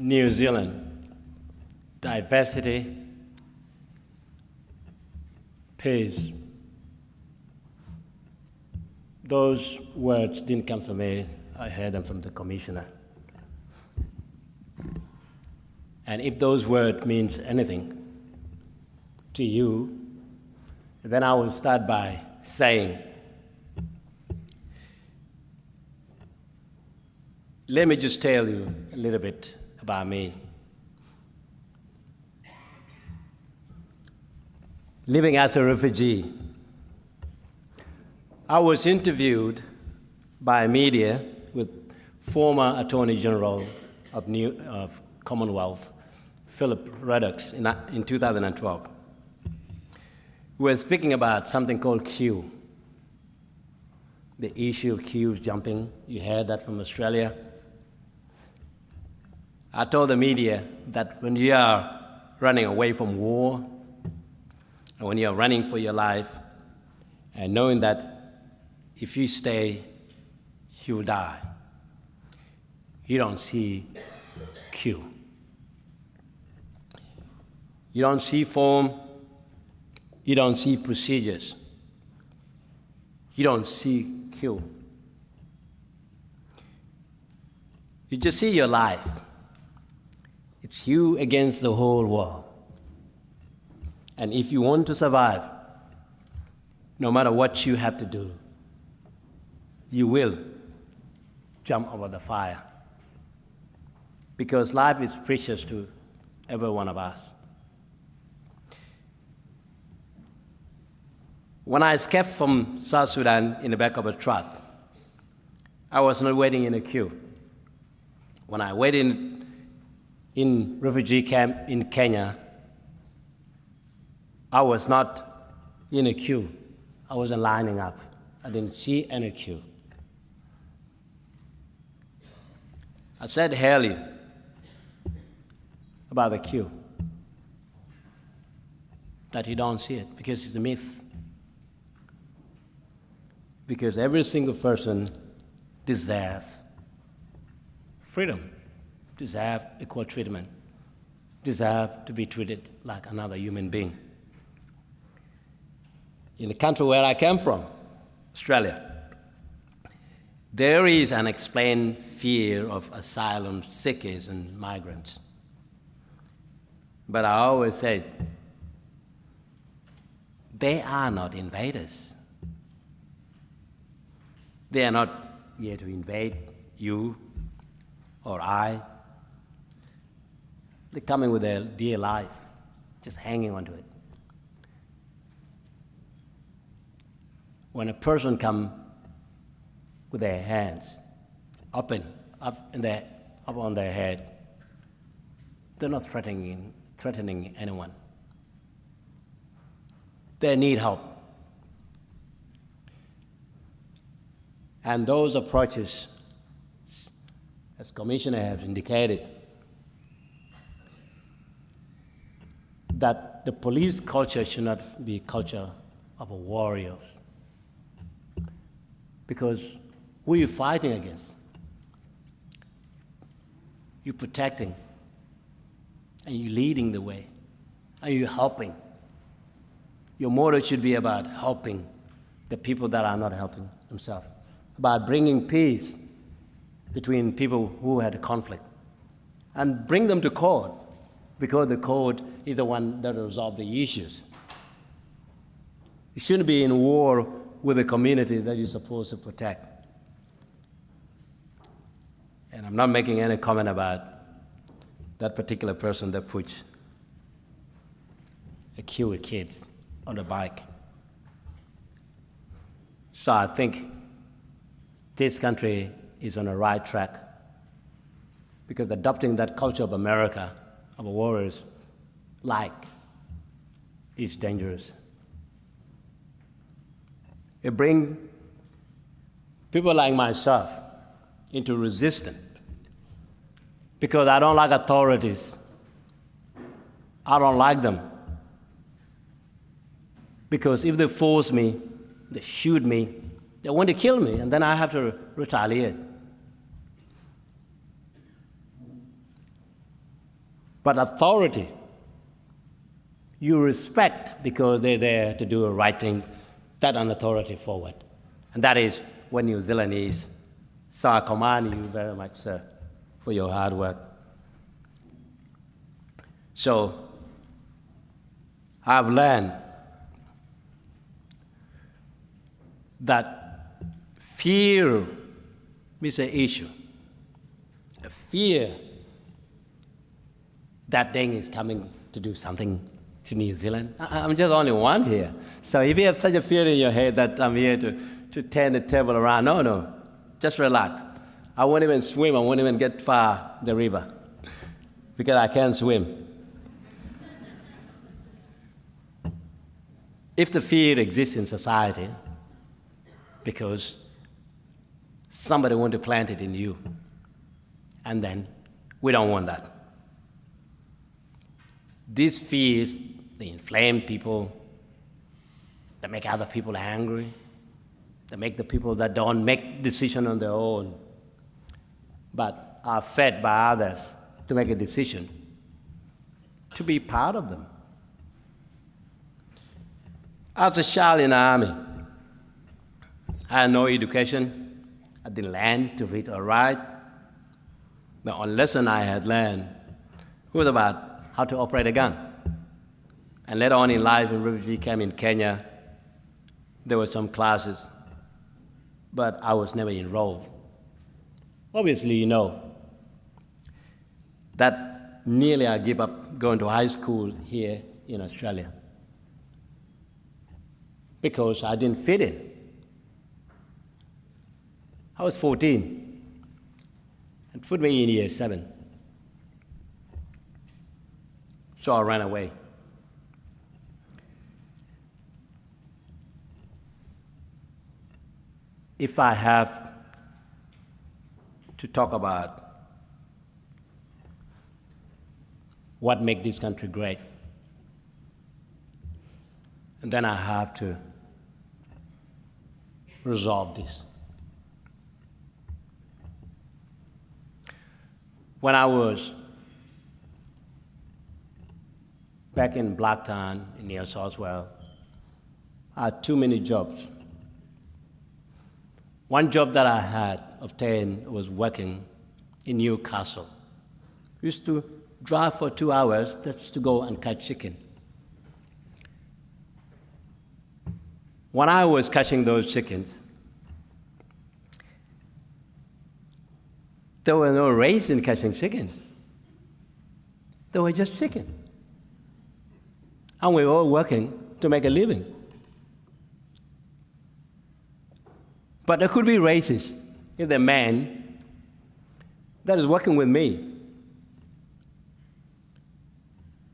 New Zealand, diversity, peace. Those words didn't come from me. I heard them from the commissioner. And if those words means anything to you, then I will start by saying, let me just tell you a little bit about me. Living as a refugee, I was interviewed by media with former Attorney General of Commonwealth, Philip Ruddock, in 2012. We were speaking about something called queue, the issue of queues jumping. You heard that from Australia. I told the media that when you are running away from war, and when you are running for your life, and knowing that if you stay, you will die, you don't see queue. You don't see form, you don't see procedures, you don't see queue. You just see your life. It's you against the whole world. And if you want to survive, no matter what you have to do, you will jump over the fire. Because life is precious to every one of us. When I escaped from South Sudan in the back of a truck, I was not waiting in a queue. When I waited in refugee camp in Kenya, I was not in a queue. I wasn't lining up. I didn't see any queue. I said earlier about the queue, that you don't see it because it's a myth. Because every single person deserves freedom, deserves equal treatment, deserves to be treated like another human being. In the country where I came from, Australia, there is an unexplained fear of asylum seekers and migrants. But I always said, they are not invaders. They are not here to invade you or I. They're coming with their dear life, just hanging onto it. When a person comes with their hands up on their head, they're not threatening anyone. They need help. And those approaches, as Commissioner has indicated, that the police culture should not be a culture of warriors. Because who are you fighting against? You're protecting, and you're leading the way, and you're helping. Your motto should be about helping the people that are not helping themselves, about bringing peace between people who had a conflict, and bring them to court, because the court is the one that will resolve the issues. You shouldn't be in war with a community that you're supposed to protect. And I'm not making any comment about that particular person that puts a queue of kids on the bike. So I think this country is on the right track, because adopting that culture of America, of warriors, is dangerous. It brings people like myself into resistance, because I don't like authorities. I don't like them. Because if they force me, they shoot me, they want to kill me, and then I have to retaliate. But authority, you respect because they're there to do the right thing, that an authority forward. And that is what New Zealandese. So I commend you very much, sir, for your hard work. So I've learned that fear is an issue. A fear that Deng is coming to do something to New Zealand. I'm just only one here. So if you have such a fear in your head that I'm here to turn the table around, no, just relax. I won't even swim, I won't even get far the river because I can't swim. If the fear exists in society because somebody wants to plant it in you, and then we don't want that. These fears, they inflame people, they make other people angry, they make the people that don't make decisions on their own, but are fed by others to make a decision, to be part of them. As a child in the army, I had no education. I didn't learn to read or write. The only lesson I had learned was about how to operate a gun. And later on in life, when refugee came in Kenya, there were some classes, but I was never enrolled. Obviously, you know that nearly I gave up going to high school here in Australia because I didn't fit in. I was 14 and put me in year 7. So I ran away. If I have to talk about what makes this country great, and then I have to resolve this. When I was back in Blacktown, in New South Wales, I had too many jobs. One job that I had obtained was working in Newcastle. I used to drive for 2 hours just to go and catch chicken. When I was catching those chickens, there were no race in catching chicken. They were just chicken. And we were all working to make a living. But there could be races if the man that is working with me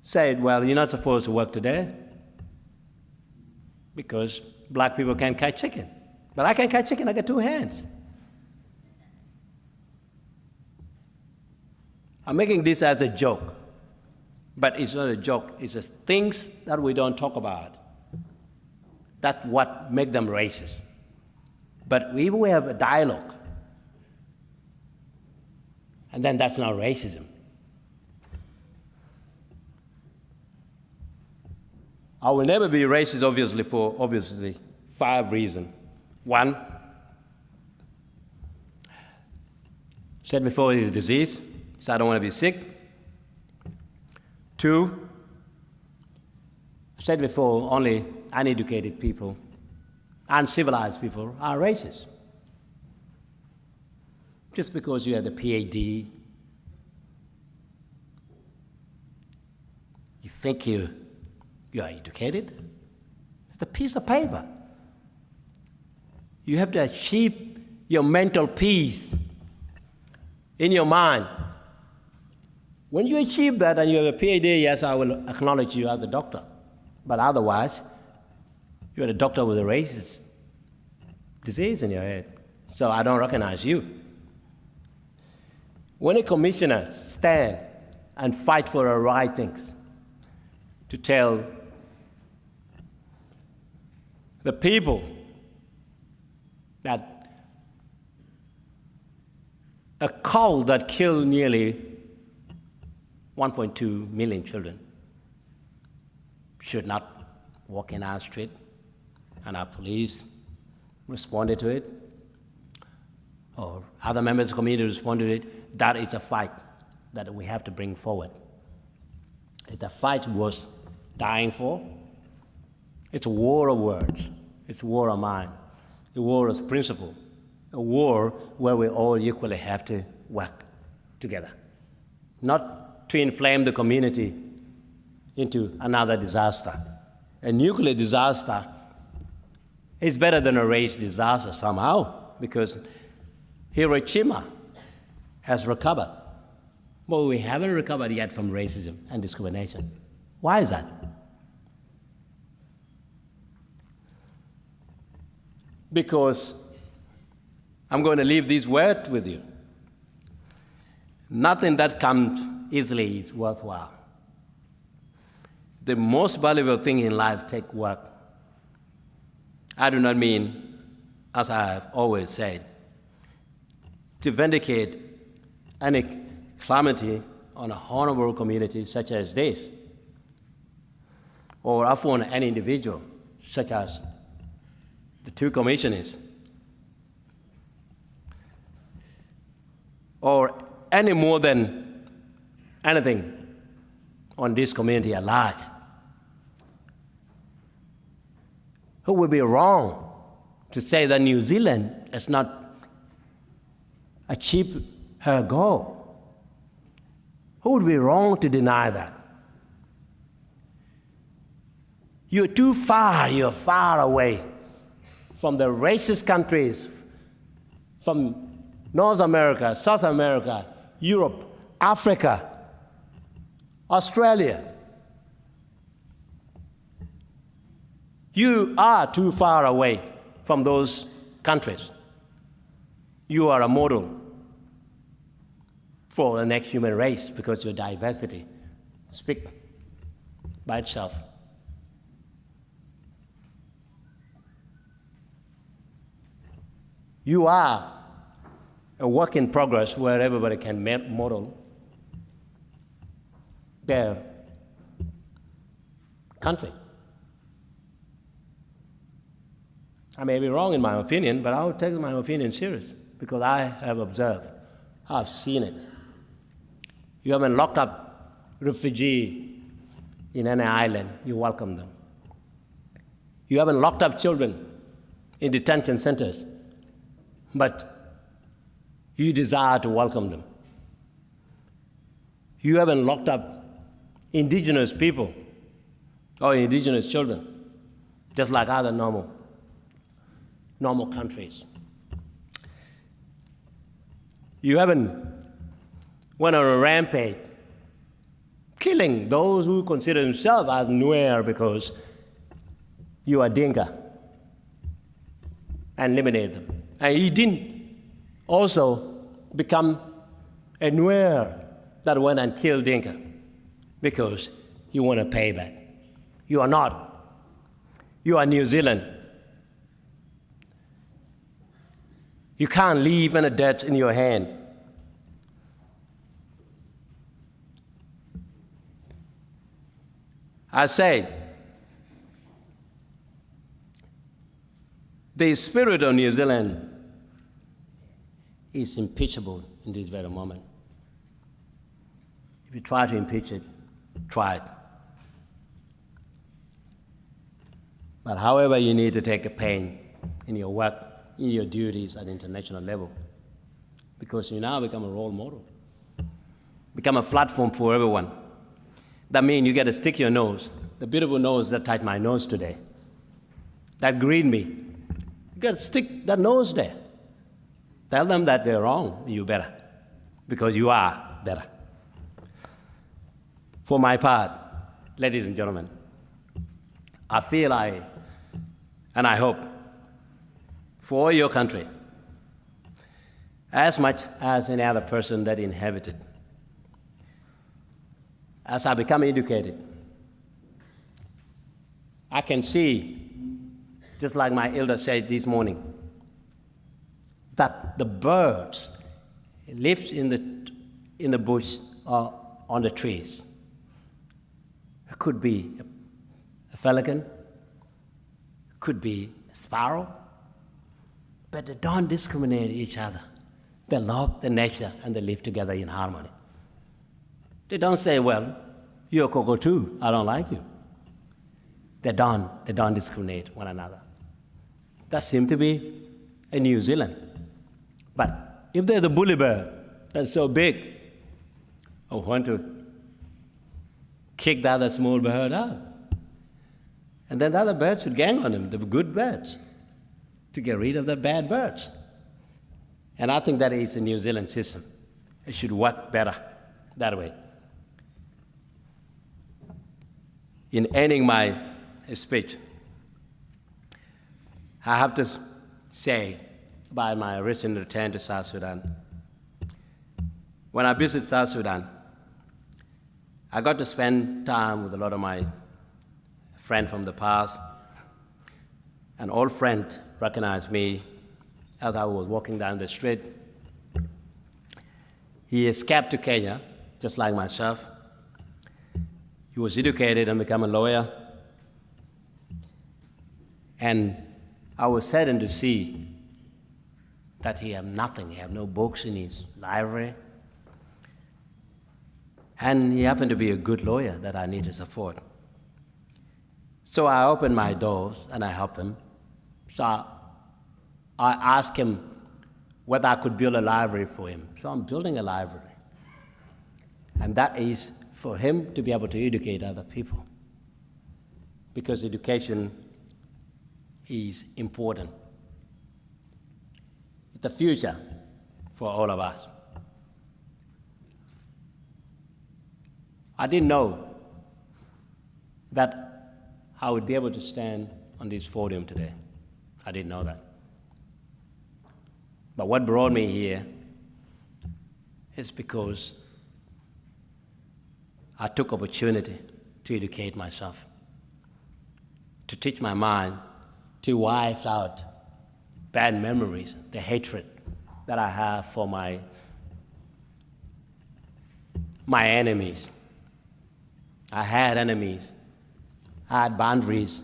said, well, you're not supposed to work today because black people can't catch chicken. But I can catch chicken, I got 2 hands. I'm making this as a joke, but it's not a joke. It's just things that we don't talk about. That's what makes them racist. But if we have a dialogue, and then that's not racism. I will never be racist, obviously, for 5 reasons. 1, said before, it's a disease, so I don't want to be sick. 2, said before, only uneducated people, uncivilized people are racist. Just because you have the PhD, you think you are educated? It's a piece of paper. You have to achieve your mental peace in your mind. When you achieve that and you have a PhD, yes, I will acknowledge you as a doctor. But otherwise, you're a doctor with a racist disease in your head. So I don't recognize you. When a commissioner stands and fights for the right things, to tell the people that a cow that killed nearly 1.2 million children should not walk in our street, and our police responded to it, or other members of the community responded to it. That is a fight that we have to bring forward. It's a fight worth dying for. It's a war of words. It's a war of mind. A war of principle. A war where we all equally have to work together. Not to inflame the community into another disaster. A nuclear disaster is better than a race disaster somehow, because Hiroshima has recovered, but we haven't recovered yet from racism and discrimination. Why is that? Because I'm going to leave these words with you. Nothing that comes easily is worthwhile. The most valuable thing in life takes work. I do not mean, as I have always said, to vindicate any calamity on a honorable community such as this, or upon any individual such as the two commissioners, or any more than anything on this community at large. Who would be wrong to say that New Zealand has not achieved her goal? Who would be wrong to deny that? You're too far, you're far away from the racist countries, from North America, South America, Europe, Africa, Australia. You are too far away from those countries. You are a model for the next human race because your diversity speaks by itself. You are a work in progress where everybody can model their country. I may be wrong in my opinion, but I'll take my opinion serious because I have observed, I've seen it. You haven't locked up refugee in any island, you welcome them. You haven't locked up children in detention centers, but you desire to welcome them. You haven't locked up indigenous people or indigenous children, just like other normal countries. You haven't went on a rampage, killing those who consider themselves as Nuer because you are Dinka, and eliminate them. And you didn't also become a Nuer that went and killed Dinka because you want to pay back. You are not. You are New Zealand. You can't leave any debt in your hand. I say, the spirit of New Zealand is impeachable in this very moment. If you try to impeach it, try it. But however, you need to take a pain in your work, in your duties at the international level, because you now become a role model, become a platform for everyone. That means you got to stick your nose, the beautiful nose that touched my nose today, that greeted me. You got to stick that nose there. Tell them that they're wrong, you better, because you are better. For my part, ladies and gentlemen, I feel and I hope for your country, as much as any other person that inhabited. As I become educated, I can see, just like my elder said this morning, that the birds live in the bush or on the trees. It could be a pelican, it could be a sparrow, but they don't discriminate each other. They love the nature and they live together in harmony. They don't say, well, you're a cockatoo, I don't like you. They don't discriminate one another. That seems to be in New Zealand. But if there's a bully bird that's so big, I want to kick the other small bird out. And then the other birds should gang on him, the good birds, to get rid of the bad birds. And I think that is a New Zealand system. It should work better that way. In ending my speech, I have to say about my recent return to South Sudan. When I visited South Sudan, I got to spend time with a lot of my friends from the past. An old friend recognized me as I was walking down the street. He escaped to Kenya, just like myself. He was educated and became a lawyer. And I was saddened to see that he had nothing. He had no books in his library. And he happened to be a good lawyer that I needed support. So I opened my doors and I helped him. So I asked him whether I could build a library for him. So I'm building a library. And that is for him to be able to educate other people. Because education is important. It's the future for all of us. I didn't know that I would be able to stand on this podium today. I didn't know that. But what brought me here is because I took opportunity to educate myself, to teach my mind, to wipe out bad memories, the hatred that I have for my enemies. I had enemies. I had boundaries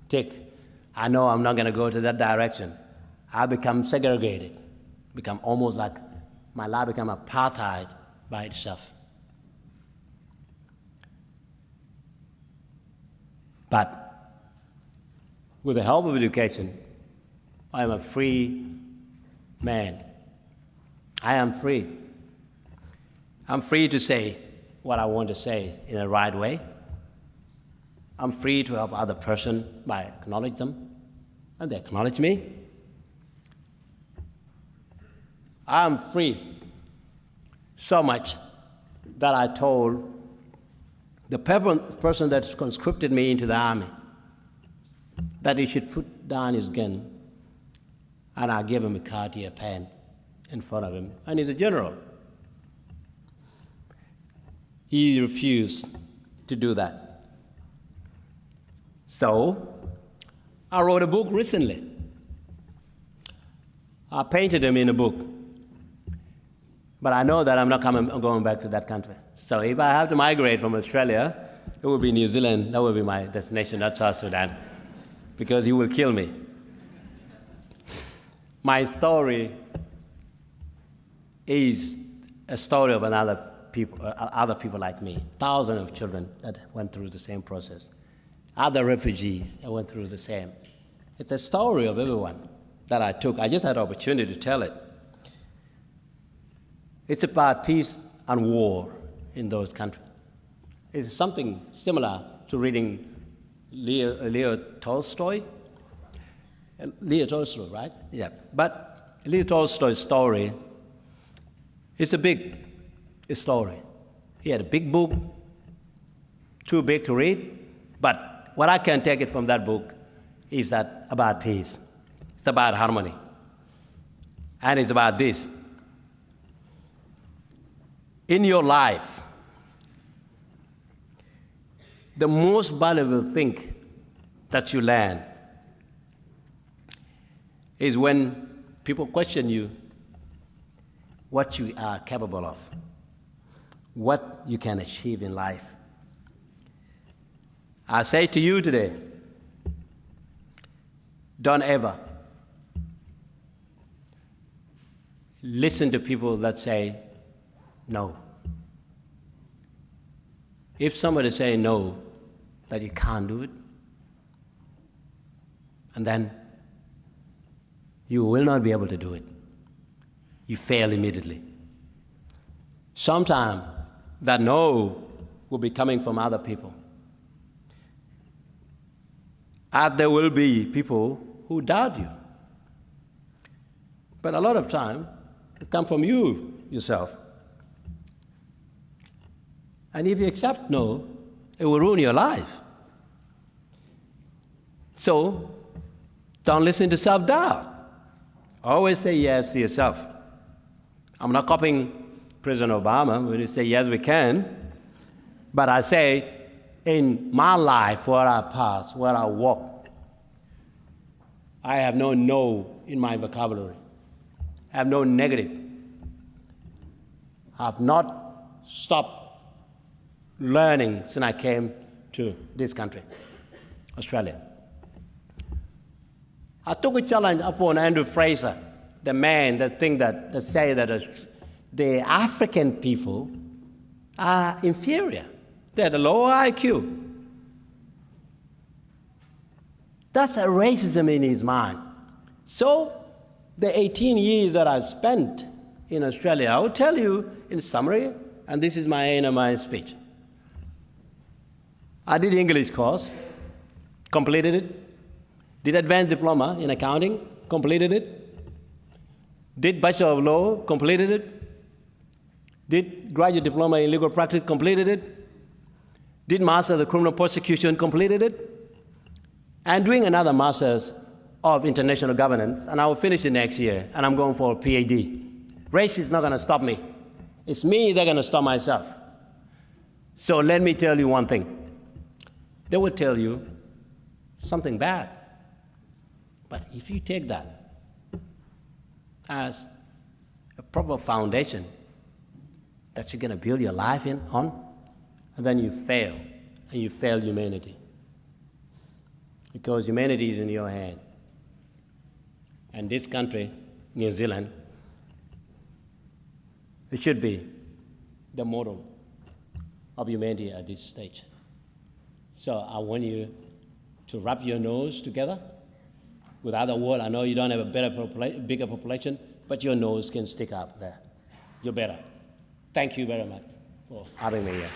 ticked. I know I'm not going to go to that direction. I become segregated, become almost like my life become apartheid by itself. But with the help of education, I am a free man. I am free. I'm free to say what I want to say in the right way. I'm free to help other person by acknowledge them, and they acknowledge me. I'm free so much that I told the person that conscripted me into the army that he should put down his gun, and I gave him a Cartier pen in front of him, and he's a general. He refused to do that. So I wrote a book recently. I painted him in a book. But I know that I'm not going back to that country. So if I have to migrate from Australia, it will be New Zealand. That will be my destination, not South Sudan, because he will kill me. My story is a story of other people like me, thousands of children that went through the same process, other refugees that went through the same. It's a story of everyone that I took. I just had an opportunity to tell it. It's about peace and war in those countries. It's something similar to reading Leo Tolstoy. Leo Tolstoy, right? Yeah. But Leo Tolstoy's story is a big story. He had a big book, too big to read, but what I can take it from that book is that about peace. It's about harmony. And it's about this. In your life, the most valuable thing that you learn is when people question you what you are capable of, what you can achieve in life. I say to you today, don't ever listen to people that say no. If somebody say no, that you can't do it, and then you will not be able to do it. You fail immediately. Sometimes that no will be coming from other people. And there will be people who doubt you. But a lot of time, it comes from you yourself. And if you accept no, it will ruin your life. So, don't listen to self-doubt. Always say yes to yourself. I'm not copying President Obama when he say yes, we can. But I say, in my life, where I pass, where I walk, I have no in my vocabulary. I have no negative. I have not stopped learning since I came to this country, Australia. I took a challenge upon Andrew Fraser, the man that say that the African people are inferior. They have a lower IQ. That's a racism in his mind. So the 18 years that I spent in Australia, I will tell you in summary, and this is my end of my speech. I did English course, completed it. Did advanced diploma in accounting, completed it. Did Bachelor of Law, completed it. Did graduate diploma in legal practice, completed it. Did Master of Criminal Prosecution, completed it. And doing another Master's of International Governance, and I will finish it next year, and I'm going for a PhD. Race is not going to stop me. It's me that's going to stop myself. So let me tell you one thing. They will tell you something bad. But if you take that as a proper foundation that you're going to build your life on, and then you fail, and you fail humanity. Because humanity is in your hand. And this country, New Zealand, it should be the model of humanity at this stage. So I want you to wrap your nose together. With other words, I know you don't have a bigger population, but your nose can stick up there. You're better. Thank you very much for having me here.